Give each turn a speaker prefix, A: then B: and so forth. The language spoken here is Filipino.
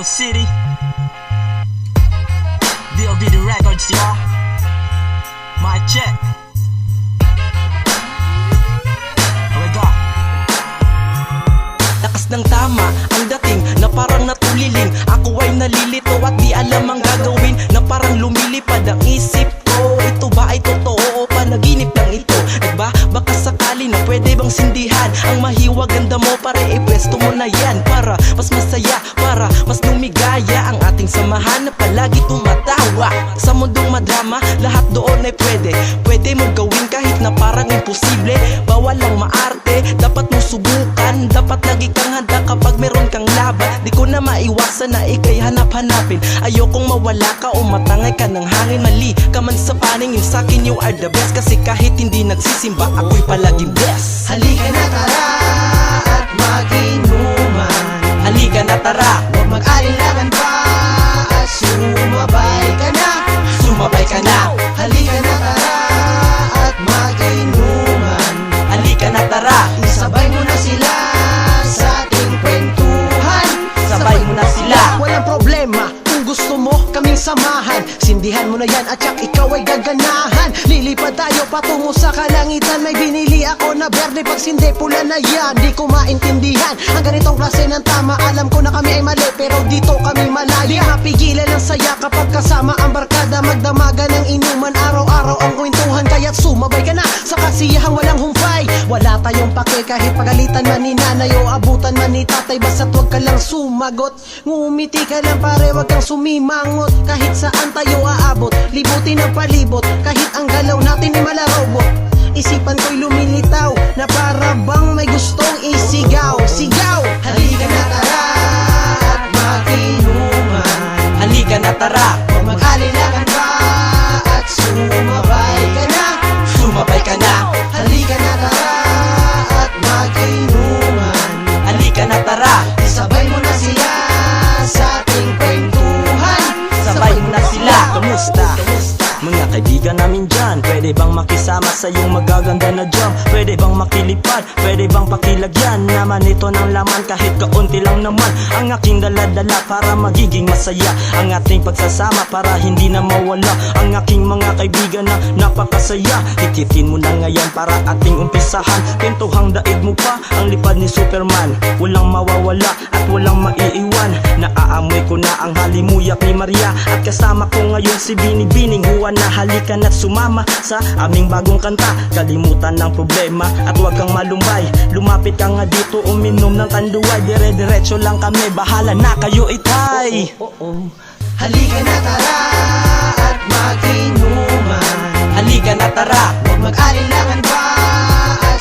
A: City. DLBD Records, y'all. My check. Here we go.
B: Lakas ng tama ang dating na parang natuliling. Ako ay nalilito at di alam ang gagawin, na parang lumilipad ang isip ko. Ito ba ay totoo o panaginip lang ito? At baka sakali na pwede bang sindihan ang mahiwag ganda mo, pare ipwesto mo na yan, para mas masaya, para mas lumigaya ang ating samahan na palagi tumatawa. Sa mundong madrama, lahat doon ay pwede mong gawin kahit na parang imposible. Bawal lang maarte, dapat mo subukan. Dapat lagi kang handa kapag meron kang laban. Di ko na maiwasan na ikay hanap-hanapin. Ayokong mawala ka o matangay ka ng hangin. Mali ka man sa paningin, sa'kin you are the best. Kasi kahit hindi nagsisimba, ako'y palaging blessed.
C: Halika na tara at mag-inuman.
B: Halika na tara,
C: Huwag mag-alinlangan pa at sumabay ka na.
B: sumabay ka na.
C: Halika na tara at mag-inuman.
B: Halika na tara,
C: Isabay mo na sila sa ating kwentuhan.
B: sabay mo na sila.
C: Walang problema kung gusto mo kaming samahan. Sindihan mo na yan at yak ikaw ay gaganahan. Lilipad tayo patungo sa kalangitan. May binili ako na berde, pag sindi pula na yan. Di ko maintindihan ang ganitong klase ng tama. Alam ko na kami ay mali pero dito kami malaya. Di mapigilan ang saya kapag kasama ang barkada. Magdamagan ng inuman, araw-araw ang kwentuhan. Kaya't sumabay ka na sa kasiyahang walang humpay. Wala tayong pake kahit pagalitan man ni nanay o abutan man ni tatay. Basta't wag ka lang sumagot. Ngumiti ka lang pare, wag kang sumimangot. Kahit saan tayo aabot, libutin ang palibot. Kahit ang galaw natin ay malarobot. Isipan ko'y lumilitaw na para bang may gustong isigaw. Sigaw! Halika na tara at mag-inuman.
B: Halika na tara,
C: Huwag mag-alinlangan pa at sumabay ka na.
B: sumabay ka na.
C: Halika na tara at mag-inuman.
B: Halika na tara,
C: Isabay mo na sila sa ating kwentuhan.
B: sabay mo na sila. Kamusta? Mga kaibigan namin dyan, pwede bang makisama sa iyong magaganda na jam? Pwede bang makilipad? Pwede bang pakilagyan naman ito ng laman? Kahit kaunti lang naman ang aking daladala para magiging masaya ang ating pagsasama, para hindi na mawala ang aking mga kaibigan na napakasaya. Hikitin mo na ngayon para ating umpisahan. Kwentuhang daig mo pa ang lipad ni Superman. Walang mawawala at walang maiiwan. Naaamoy ko na ang halimuyak ni Maria. At kasama ko ngayon si Binibining Juan. Na halika na't sumama sa aming bagong kanta. Kalimutan ng problema at huwag kang malumbay. Lumapit ka nga dito, uminom ng tanduay. Dire-diretso lang kami, bahala na kayo itay.
C: Halika na tara at mag-inuman.
B: Halika na tara,
C: Huwag mag-alinlangan pa at